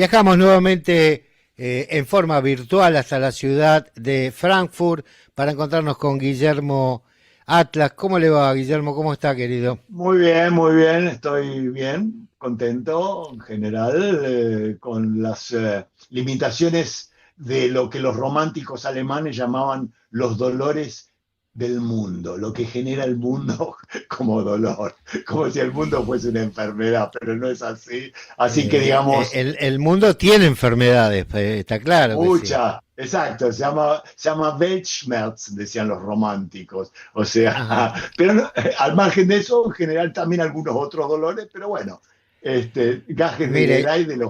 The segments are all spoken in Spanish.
Viajamos nuevamente en forma virtual hasta la ciudad de Frankfurt para encontrarnos con Guillermo Atlas. ¿Cómo le va, Guillermo? ¿Cómo está, querido? Muy bien, estoy bien, contento en general, con las limitaciones de lo que los románticos alemanes llamaban los dolores del mundo, lo que genera el mundo como dolor, como si el mundo fuese una enfermedad, pero no es así. Así que digamos, El mundo tiene enfermedades, está claro que sí. mucha, exacto, se llama Weltschmerz, decían los románticos. O sea, Ajá. pero al margen de eso, en general también algunos otros dolores, pero bueno, gajes de la Mire, edad y del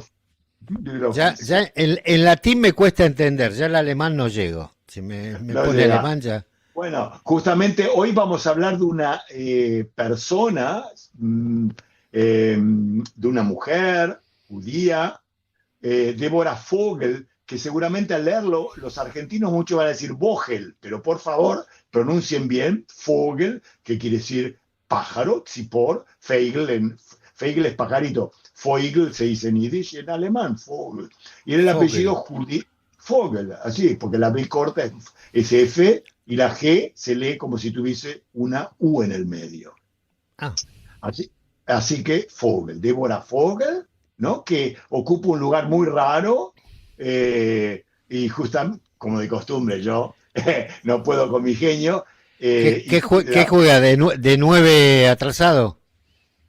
ya oficio. en latín me cuesta entender, ya el alemán no llego. Si me No pone llega. alemán ya. Bueno, justamente hoy vamos a hablar de una persona, de una mujer judía, Débora Vogel, que seguramente al leerlo los argentinos muchos van a decir Vogel, pero por favor pronuncien bien Vogel, que quiere decir pájaro, Tzipor, Feigl es pajarito, Vogel se dice en yiddish y en alemán, Vogel. Y era el apellido Fogel. judío, Vogel, así, porque la B corta es F y la G se lee como si tuviese una U en el medio. Ah, Así, así que Vogel, Débora Vogel, ¿no? Que ocupa un lugar muy raro y justamente, como de costumbre, yo no puedo con mi genio. ¿qué juega de 9 atrasado?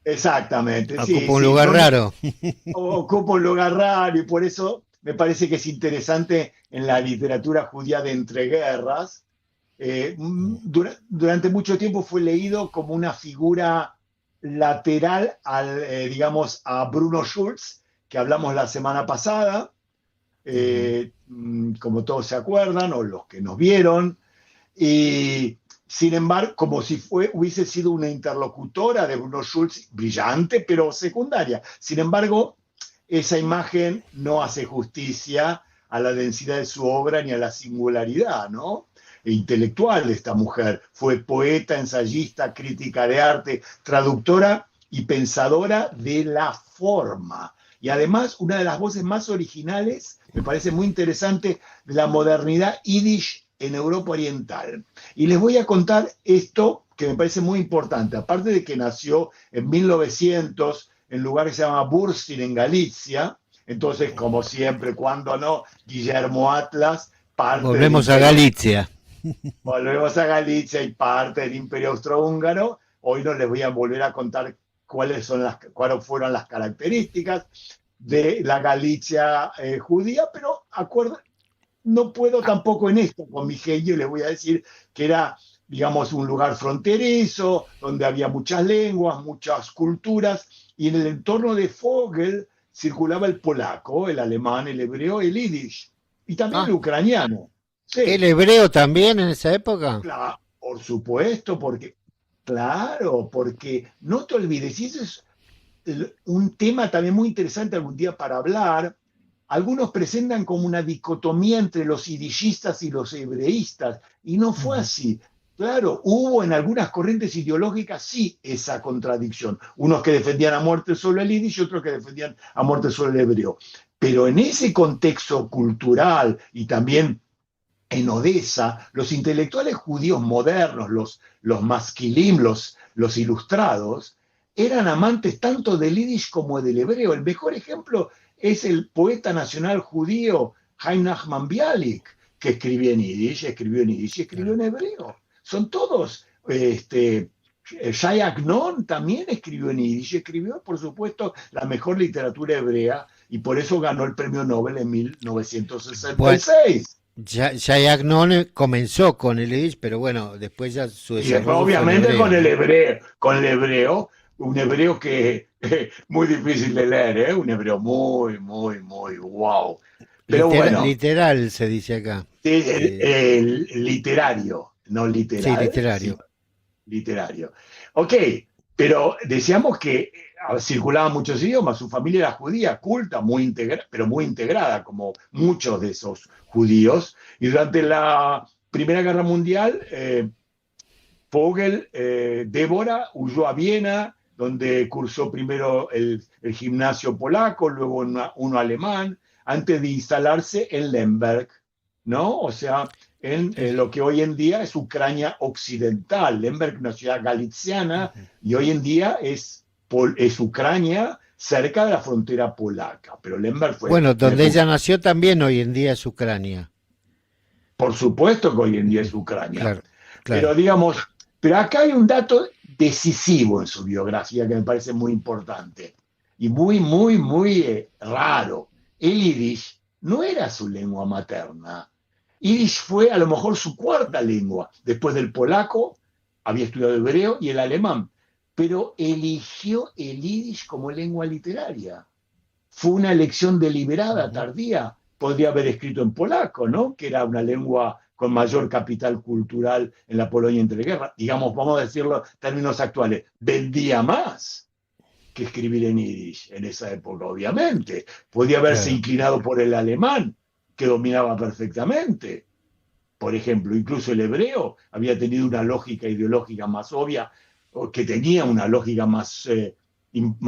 Exactamente, sí, Ocupa un sí, lugar no, raro. ocupa un lugar raro y por eso me parece que es interesante en la literatura judía de entreguerras. Durante mucho tiempo fue leído como una figura lateral digamos, a Bruno Schulz, que hablamos la semana pasada, Ujú. como todos se acuerdan, o los que nos vieron, y sin embargo, como si hubiese sido una interlocutora de Bruno Schulz, brillante, pero secundaria. Sin embargo, esa imagen no hace justicia a la densidad de su obra ni a la singularidad, ¿no? Intelectual de esta mujer. Fue poeta, ensayista, crítica de arte, traductora y pensadora de la forma. Y además, una de las voces más originales, me parece muy interesante, de la modernidad yiddish en Europa Oriental. Y les voy a contar esto que me parece muy importante. Aparte de que nació en 1900 en un lugar que se llama Burstin, en Galicia, entonces, como siempre, cuando no, Guillermo Atlas, parte del Volvemos a imperio, Galicia. volvemos a Galicia y parte del imperio austrohúngaro. Hoy no les voy a volver a contar cuáles fueron las características de la Galicia judía, pero no puedo Ah, tampoco en esto con mi genio, les voy a decir que era, digamos, un lugar fronterizo, donde había muchas lenguas, muchas culturas, y en el entorno de Vogel circulaba el polaco, el alemán, el hebreo, el yiddish, y también el ah, ucraniano. ¿el Sí, hebreo también en esa época? claro, por supuesto, claro, porque no te olvides, y eso es un tema también muy interesante algún día para hablar. Algunos presentan como una dicotomía entre los idillistas y los hebreístas, y no fue Ujú. así. Claro, hubo en algunas corrientes ideológicas sí esa contradicción. Unos que defendían a muerte solo el yiddish y otros que defendían a muerte solo el hebreo. Pero en ese contexto cultural y también en Odessa, los intelectuales judíos modernos, los masquilim, los ilustrados, eran amantes tanto del yiddish como del hebreo. El mejor ejemplo es el poeta nacional judío Haim Nachman Bialik, que escribió en yiddish y escribió Claro. en hebreo. Son todos, Shai Agnon también escribió en yiddish, escribió, por supuesto, la mejor literatura hebrea y por eso ganó el premio Nobel en Bueno, 1966. ya Agnon comenzó con el Yiddish, pero bueno, después ya su Y después, desarrollo fue en obviamente, hebreo, ¿no? con el hebreo, un hebreo que muy difícil de leer, ¿eh? Un hebreo muy, muy, muy wow. Pero bueno, Literal se dice acá. Eh, el literario, no sí, literal, literario. sino literario. Ok, pero decíamos que circulaban muchos idiomas, su familia era judía, culta, pero muy integrada, como muchos de esos judíos, y durante la Primera Guerra Mundial, Vogel, Débora huyó a Viena, donde cursó primero el gimnasio polaco, luego uno alemán, antes de instalarse en Lemberg, ¿no? O sea, en Sí, lo que hoy en día es Ucrania Occidental. Lemberg, una ciudad galiciana, ujú. y hoy en día es Ucrania, cerca de la frontera polaca. Pero Lemberg fue Bueno, una donde época, ella nació también hoy en día es Ucrania. por supuesto que hoy en día Ujú. es Ucrania. Claro, Pero claro. digamos, pero acá hay un dato decisivo en su biografía que me parece muy importante y muy, muy, muy raro. El yiddish no era su lengua materna. Yiddish fue a lo mejor su cuarta lengua. Después del polaco, había estudiado hebreo y el alemán, pero eligió el yiddish como lengua literaria. Fue una elección deliberada, Ujú. tardía. Podría haber escrito en polaco, ¿no? Que era una lengua con mayor capital cultural en la Polonia entre guerras. Digamos, vamos a decirlo en términos actuales, vendía más que escribir en yiddish en esa época, obviamente. Podía haberse Claro. inclinado por el alemán, que dominaba perfectamente. Por ejemplo, incluso el hebreo había tenido una lógica ideológica más obvia, o que tenía una lógica más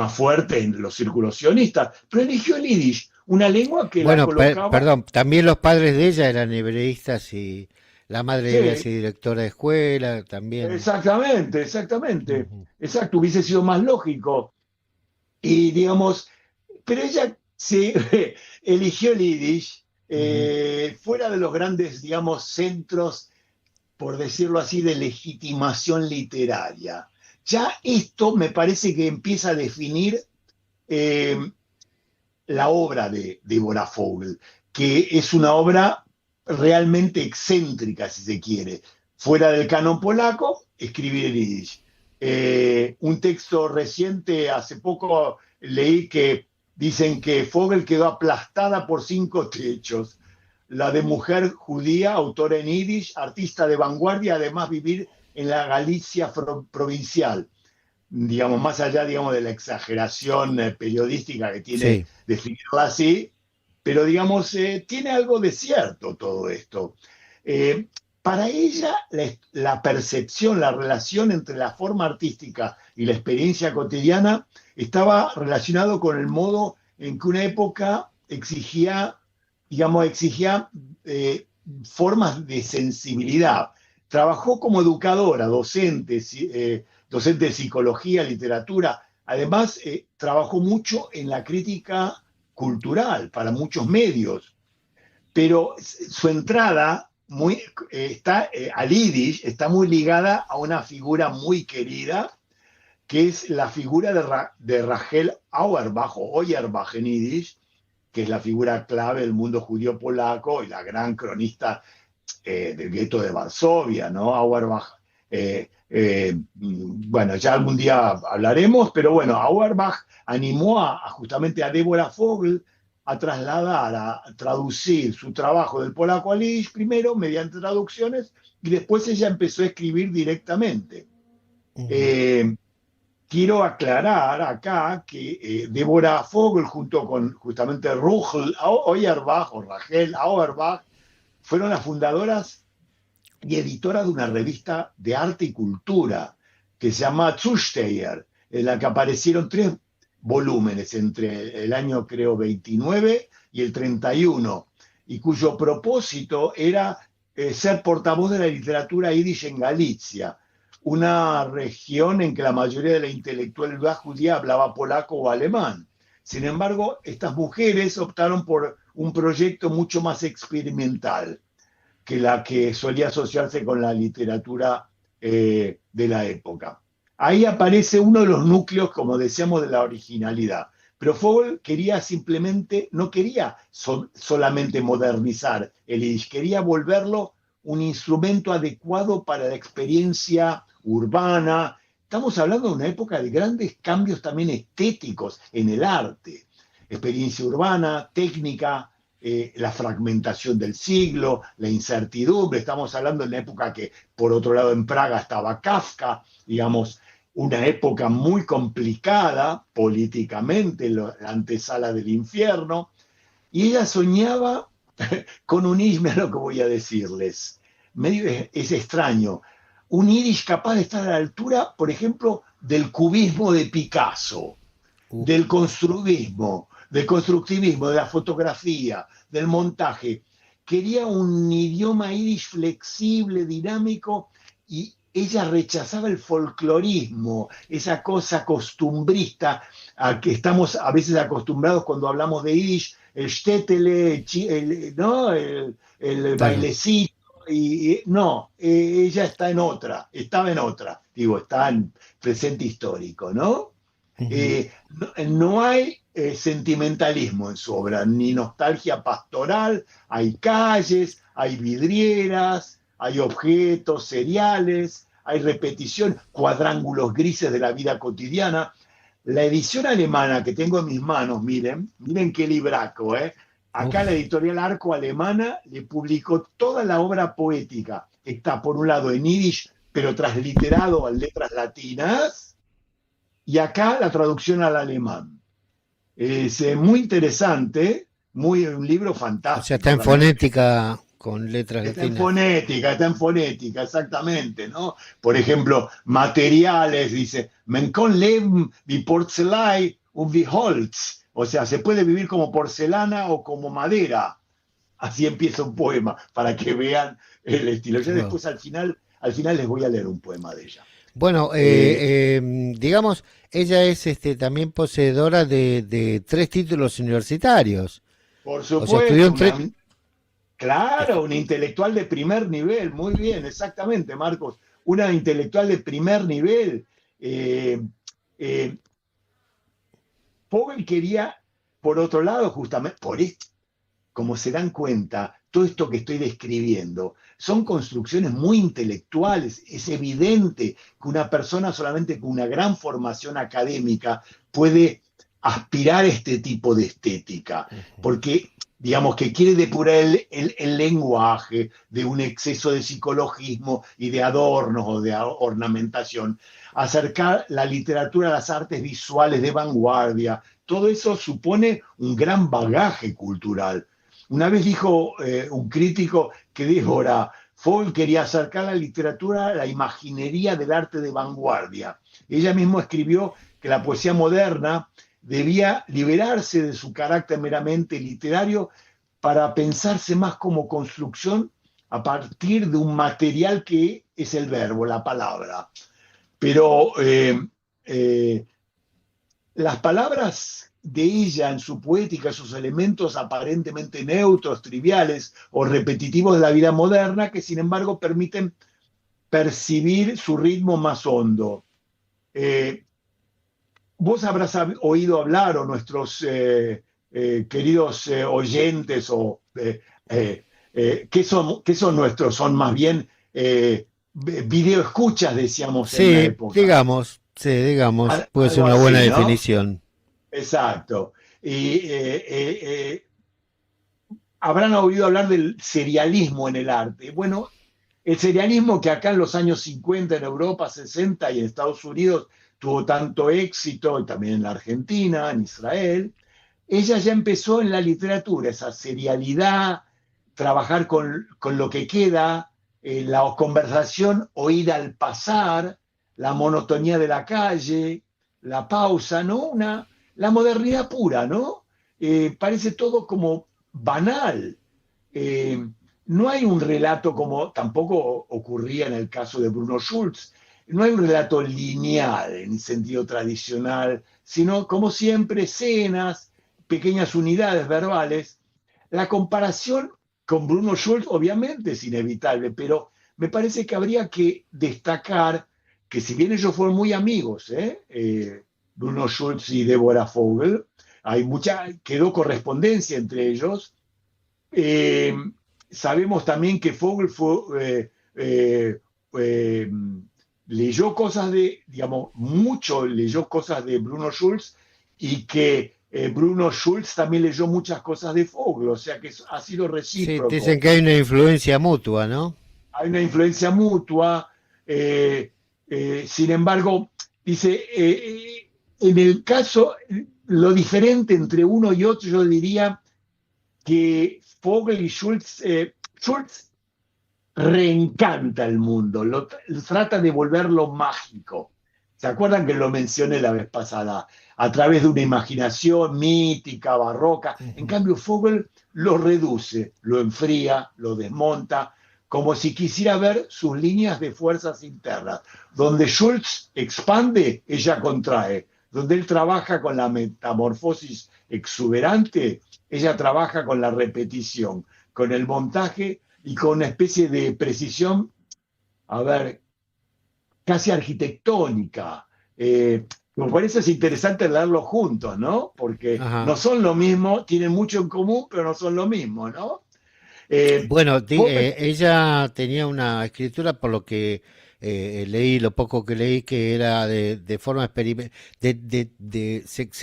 fuerte en los círculos sionistas, pero eligió el yiddish, una lengua que la Bueno, colocaba, perdón, también los padres de ella eran hebreístas y la madre había sí, sido directora de escuela también. exactamente, exactamente, Ujú. exacto, hubiese sido más lógico. Y digamos, pero ella se eligió el yiddish Ujú. fuera de los grandes, digamos, centros, por decirlo así, de legitimación literaria. Ya esto me parece que empieza a definir eh, la obra de Deborah Fogel, que es una obra realmente excéntrica, si se quiere. Fuera del canon polaco, escribir en yiddish. Un texto reciente, hace poco leí que dicen que Fogel quedó aplastada por 5 techos. La de mujer judía, autora en yiddish, artista de vanguardia, además vivir en la Galicia provincial, digamos, más allá, digamos, de la exageración periodística que tiene Sí. definirla así, pero, digamos, tiene algo de cierto todo esto. Eh, para ella, la percepción, la relación entre la forma artística y la experiencia cotidiana estaba relacionado con el modo en que una época exigía, digamos, exigía formas de sensibilidad. Trabajó como educadora, docente de psicología, literatura. Además, trabajó mucho en la crítica cultural para muchos medios, pero su entrada al Yiddish está muy ligada a una figura muy querida, que es la figura de Rachel Auerbach o Auerbach en Yiddish, que es la figura clave del mundo judío polaco y la gran cronista del gueto de Varsovia, ¿no? Auerbach, bueno, ya algún día hablaremos, pero bueno, Auerbach animó justamente a Deborah Fogel a trasladar, a traducir su trabajo del polaco al yiddish primero mediante traducciones y después ella empezó a escribir directamente. Ujú. Eh, Quiero aclarar acá que Deborah Fogel junto con justamente Ruchel Auerbach o Rachel Auerbach fueron las fundadoras y editora de una revista de arte y cultura que se llama Zusteher, en la que aparecieron 3 volúmenes entre el año, creo, 29 y el 31, y cuyo propósito era ser portavoz de la literatura yiddish en Galicia, una región en que la mayoría de la intelectualidad judía hablaba polaco o alemán. Sin embargo, estas mujeres optaron por un proyecto mucho más experimental que la que solía asociarse con la literatura de la época. Ahí aparece uno de los núcleos, como decíamos, de la originalidad. Pero Fogel quería simplemente, no quería solamente modernizar el yiddish, quería volverlo un instrumento adecuado para la experiencia urbana. Estamos hablando de una época de grandes cambios también estéticos en el arte. Experiencia urbana, técnica, la fragmentación del siglo, la incertidumbre. Estamos hablando de una época que, por otro lado, en Praga estaba Kafka, digamos, una época muy complicada políticamente, la antesala del infierno, y ella soñaba con un yiddish, mira lo que voy a decirles, medio es extraño, un yiddish capaz de estar a la altura, por ejemplo, del cubismo de Picasso, Uh, del constructivismo, de la fotografía, del montaje. Quería un idioma yiddish flexible, dinámico, y ella rechazaba el folclorismo, esa cosa costumbrista a que estamos a veces acostumbrados cuando hablamos de yiddish, el shtetele, ¿no? el claro. bailecito, no, ella estaba en otra, digo, está en presente histórico, ¿no? Ujú. No hay sentimentalismo en su obra, ni nostalgia pastoral, hay calles, hay vidrieras, hay objetos seriales, hay repetición, cuadrángulos grises de la vida cotidiana. La edición alemana que tengo en mis manos, miren qué libraco, ¿eh? Acá la Uf. editorial Arco alemana le publicó toda la obra poética. Está por un lado en yiddish, pero transliterado a letras latinas, y acá la traducción al alemán. Es muy interesante, un libro O sea, está fantástico en realmente. fonética con letras latinas. Está en fonética, exactamente, ¿no? Por ejemplo, materiales, dice, "Man kann leben wie Porzellan und wie Holz". O sea, se puede vivir como porcelana o como madera. Así empieza un poema, para que vean el estilo. Ya Wow. después al final les voy a leer un poema de ella. Bueno, Eh, digamos, ella es también poseedora de 3 títulos universitarios. por O sea, estudió supuesto, en tres. claro, una intelectual de primer nivel, muy bien, exactamente, Marcos, una intelectual de primer nivel. Eh, eh, Vogel quería, por otro lado, justamente, por esto, como se dan cuenta, todo esto que estoy describiendo son construcciones muy intelectuales. Es evidente que una persona solamente con una gran formación académica puede aspirar a este tipo de estética, Ujú. porque digamos que quiere depurar el lenguaje de un exceso de psicologismo y de adornos o de ornamentación, acercar la literatura a las artes visuales de vanguardia. Todo eso supone un gran bagaje cultural. Una vez dijo un crítico que dijo, ahora, Foucault quería acercar la literatura a la imaginería del arte de vanguardia. Ella misma escribió que la poesía moderna debía liberarse de su carácter meramente literario para pensarse más como construcción a partir de un material que es el verbo, la palabra. Pero eh, las palabras de ella en su poética, sus elementos aparentemente neutros, triviales o repetitivos de la vida moderna, que sin embargo permiten percibir su ritmo más hondo. Eh, Vos habrás oído hablar, o nuestros queridos oyentes, o ¿qué son nuestros? Son más bien video escuchas, decíamos en la época. Digamos, puede ser Algo una buena así, ¿no? definición. Exacto. Y habrán oído hablar del serialismo en el arte. Bueno, el serialismo que acá en los años 50 en Europa, 60 y en Estados Unidos tuvo tanto éxito, y también en la Argentina, en Israel, ella ya empezó en la literatura, esa serialidad, trabajar con lo que queda, la conversación oída al pasar, la monotonía de la calle, la pausa, ¿no? La modernidad pura, ¿no? Parece todo como banal. Eh, no hay un relato como tampoco ocurría en el caso de Bruno Schulz, no hay un relato lineal en sentido tradicional, sino como siempre escenas, pequeñas unidades verbales. La comparación con Bruno Schulz obviamente es inevitable, pero me parece que habría que destacar que si bien ellos fueron muy amigos, Bruno Schulz y Deborah Vogel, quedó correspondencia entre ellos. Eh, Sabemos también que Vogel eh, leyó cosas digamos, mucho leyó cosas de Bruno Schulz, y que Bruno Schulz también leyó muchas cosas de Vogel, o sea que ha sido Sí, dicen recíproco. que hay una influencia mutua, ¿no? Hay una influencia mutua. Sin embargo, dice, en el caso, lo diferente entre uno y otro, yo diría que Vogel y Schulz, Schulz reencanta el mundo, lo trata de volverlo mágico. ¿Se acuerdan que lo mencioné la vez pasada? A través de una imaginación mítica, barroca. En Ujú. cambio, Vogel lo reduce, lo enfría, lo desmonta, como si quisiera ver sus líneas de fuerzas internas. Donde Schultz expande, ella contrae. Donde él trabaja con la metamorfosis exuberante, ella trabaja con la repetición, con el montaje y con una especie de precisión, a ver, casi arquitectónica. Me parece es interesante leerlos juntos, ¿no? Porque no Ajá. son lo mismo, tienen mucho en común, pero no son lo mismo, ¿no? Eh, Bueno, vos me- ella tenía una escritura, por lo que leí, lo poco que leí, que era de forma experimental,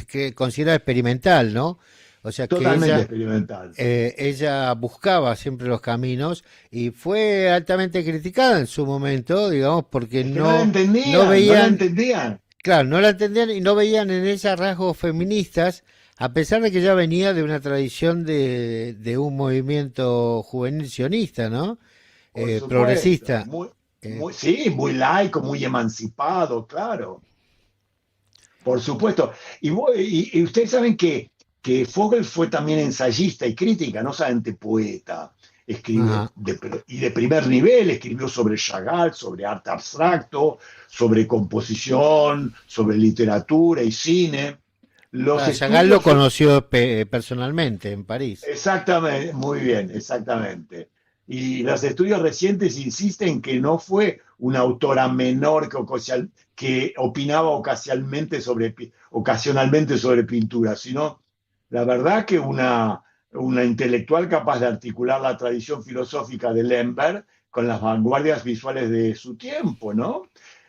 que considera experimental, ¿no? O sea que Totalmente experimental. ella buscaba siempre los caminos y fue altamente criticada en su momento, digamos, porque Es que no la no entendían, no la veían, entendían. claro, no la entendían y no veían en ella rasgos feministas, a pesar de que ya venía de una tradición de un movimiento juvenil sionista, ¿no? Por supuesto. Progresista. Eh, Sí, muy laico, muy emancipado, claro. Por supuesto. Y ustedes saben que Vogel fue también ensayista y crítica, no solamente poeta. Escribe ajá. y de primer nivel, escribió sobre Chagall, sobre arte abstracto, sobre composición, sobre literatura y cine. Los Chagall lo estudios, conoció personalmente en París. exactamente, muy bien, exactamente. Y los estudios recientes insisten que no fue una autora menor que opinaba ocasionalmente sobre pintura, sino la verdad que una intelectual capaz de articular la tradición filosófica de Lemberg con las vanguardias visuales de su tiempo, ¿no?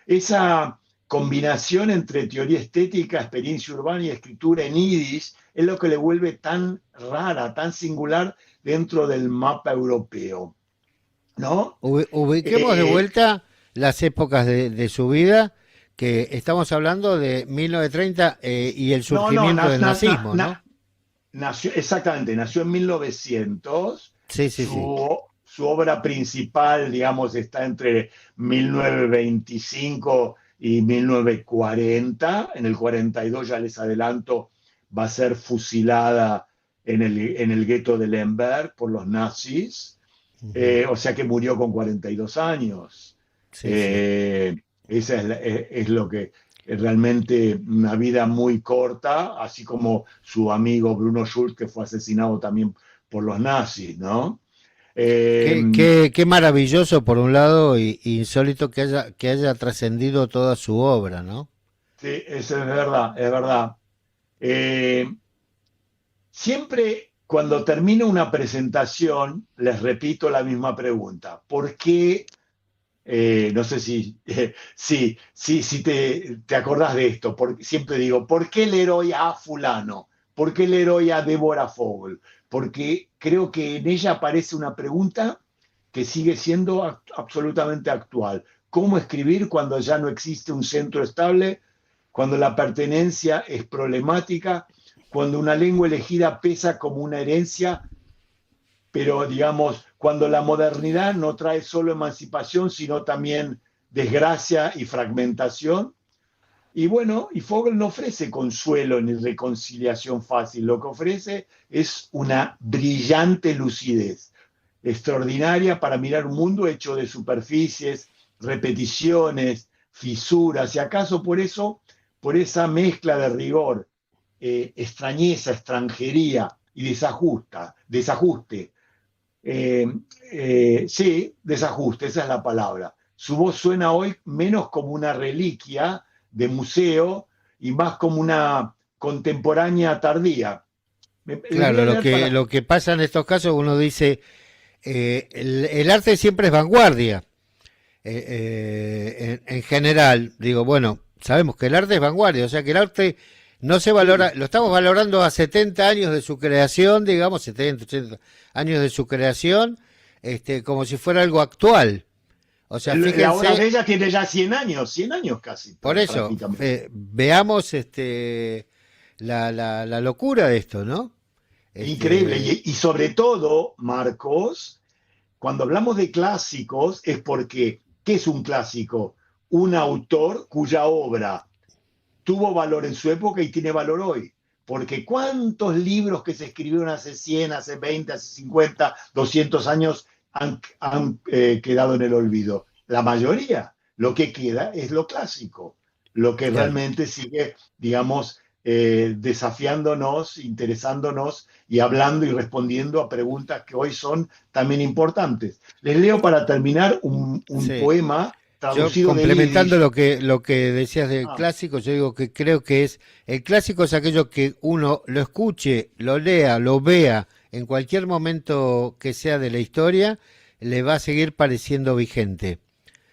Esa combinación entre teoría estética, experiencia urbana y escritura en yiddish es lo que le vuelve tan rara, tan singular dentro del mapa europeo, ¿no? Ubiquemos de Eh, vuelta las épocas de su vida, que estamos hablando de 1930 y el no, no, surgimiento del nazismo, ¿no? nació, exactamente, nació en 1900, Sí, sí, sí. su obra principal, digamos, está entre 1925 y 1940, en el 42 ya les adelanto, va a ser fusilada en el gueto de Lemberg por los nazis, Ujú. o sea que murió con 42 años. Sí, sí. Eh, esa es lo que realmente una vida muy corta, así como su amigo Bruno Schulz, que fue asesinado también por los nazis, ¿no? Eh, Qué maravilloso por un lado y insólito que haya trascendido toda su obra, ¿no? sí, eso es verdad, es verdad. Eh, Siempre cuando termino una presentación, les repito la misma pregunta. ¿Por qué no sé si te acordás de esto, porque siempre digo, ¿por qué el héroe a fulano? ¿Por qué el héroe a Deborah Fogel? Porque creo que en ella aparece una pregunta que sigue siendo absolutamente actual. ¿Cómo escribir cuando ya no existe un centro estable, cuando la pertenencia es problemática, cuando una lengua elegida pesa como una herencia, pero digamos, cuando la modernidad no trae solo emancipación, sino también desgracia y fragmentación? Y bueno, y Fogel no ofrece consuelo ni reconciliación fácil, lo que ofrece es una brillante lucidez, extraordinaria para mirar un mundo hecho de superficies, repeticiones, fisuras, y acaso por eso, por esa mezcla de rigor, extrañeza, extranjería y desajuste, eh, sí, desajuste, esa es la palabra. Su voz suena hoy menos como una reliquia de museo y más como una contemporánea tardía. Les voy Claro, a leer para... lo que pasa en estos casos, uno dice, el arte siempre es vanguardia. En general, digo, bueno, sabemos que el arte es vanguardia, o sea que el arte no se valora, Sí, lo estamos valorando a 70 años de su creación, digamos, 70, 80 años de su creación, como si fuera algo actual. O sea, la obra de fíjense, ella tiene ya 100 años casi, por eso, prácticamente. veamos la locura de esto, ¿no? Increíble. Este, Y sobre todo, Marcos, cuando hablamos de clásicos es porque, ¿qué es un clásico? un autor cuya obra tuvo valor en su época y tiene valor hoy. Porque cuántos libros que se escribieron hace 100, hace 20, hace 50, 200 años han quedado en el olvido. La mayoría. Lo que queda es lo clásico, lo que realmente sigue, digamos, desafiándonos, interesándonos y hablando y respondiendo a preguntas que hoy son también importantes. Les leo para terminar un poema traducido yo, complementando de lo que decías del clásico, yo digo que creo que el clásico es aquello que uno lo escuche, lo lea, lo vea en cualquier momento que sea de la historia, le va a seguir pareciendo vigente.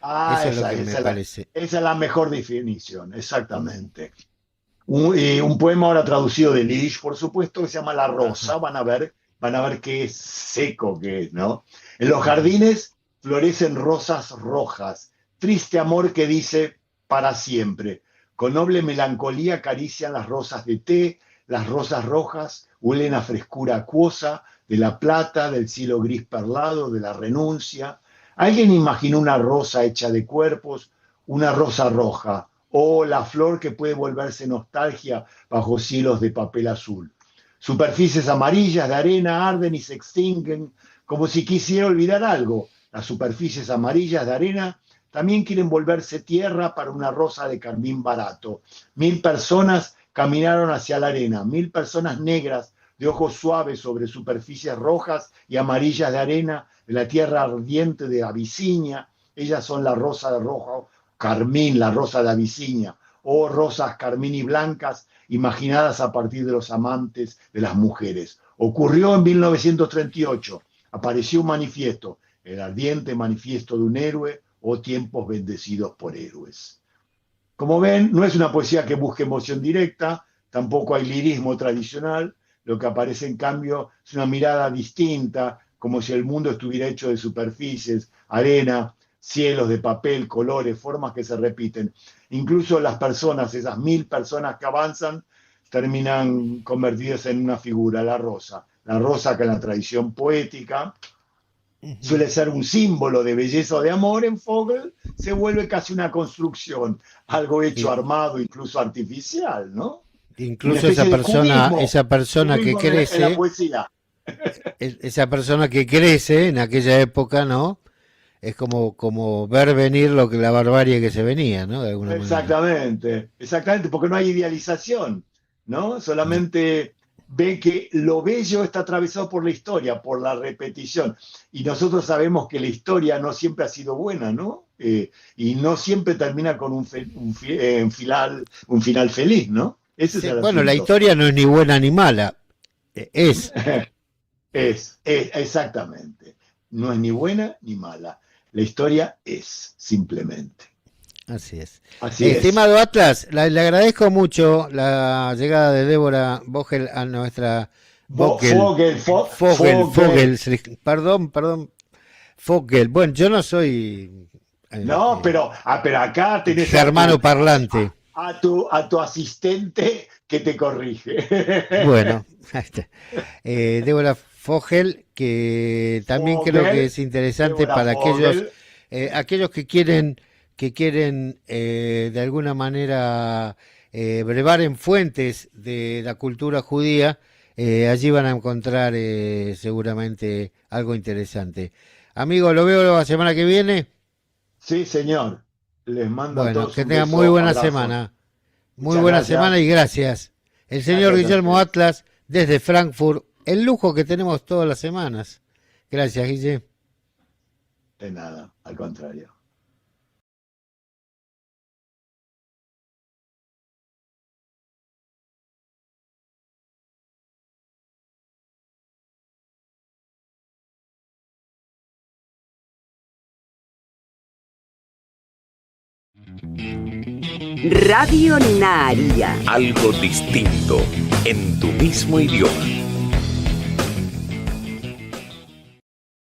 Eso es lo que me parece. Esa es la mejor definición, exactamente. Un poema ahora traducido de Yiddish, por supuesto, que se llama La Rosa. Van a ver qué seco que es, ¿no? En los jardines florecen rosas rojas, triste amor que dice para siempre. Con noble melancolía acarician las rosas de té, las rosas rojas huelen a frescura acuosa de la plata, del cielo gris perlado, de la renuncia. ¿Alguien imaginó una rosa hecha de cuerpos? Una rosa roja. Oh, la flor que puede volverse nostalgia bajo cielos de papel azul. Superficies amarillas de arena arden y se extinguen como si quisiera olvidar algo. Las superficies amarillas de arena también quieren volverse tierra para una rosa de carmín barato. 1000 personas caminaron hacia la arena, 1000 personas negras de ojos suaves sobre superficies rojas y amarillas de arena de la tierra ardiente de Abisinia. Ellas son la rosa de rojo carmín, la rosa de Abisinia, o rosas carmín y blancas imaginadas a partir de los amantes de las mujeres. Ocurrió en 1938, apareció un manifiesto, el ardiente manifiesto de un héroe o tiempos bendecidos por héroes. Como ven, no es una poesía que busque emoción directa, tampoco hay lirismo tradicional, lo que aparece en cambio es una mirada distinta, como si el mundo estuviera hecho de superficies, arena, cielos de papel, colores, formas que se repiten. Incluso las personas, esas 1000 personas que avanzan, terminan convertidas en una figura, la rosa. La rosa que en la tradición poética suele ser un símbolo de belleza o de amor, en Vogel se vuelve casi una construcción, algo hecho armado, incluso artificial, ¿no? Incluso esa persona que crece, en la poesía. Esa persona que crece en aquella época, ¿no? Es como ver venir la barbarie que se venía, ¿no? De alguna manera. Exactamente, porque no hay idealización, ¿no? Solamente ven que lo bello está atravesado por la historia, por la repetición. Y nosotros sabemos que la historia no siempre ha sido buena, ¿no? Y no siempre termina con un final feliz, ¿no? Ese es el bueno, asunto. La historia no es ni buena ni mala, es. Exactamente. No es ni buena ni mala. La historia es, simplemente. Así es. Estimado Atlas, le agradezco mucho la llegada de Débora Vogel a nuestra... Vogel. Perdón. Vogel. Bueno, yo no soy... No, pero acá tenés... Germano parlante. A tu asistente que te corrige. Bueno, Débora Vogel, que también creo que es interesante Débora para aquellos que quieren de alguna manera brevar en fuentes de la cultura judía. Allí van a encontrar seguramente algo interesante. Amigo, ¿lo veo la semana que viene? Sí, señor. Les mando a todos que tengan muy buena semana. Muy buena semana y gracias. El señor Guillermo Atlas desde Frankfurt. El lujo que tenemos todas las semanas. Gracias, Guille. De nada, al contrario. Radio Naria. Algo distinto en tu mismo idioma.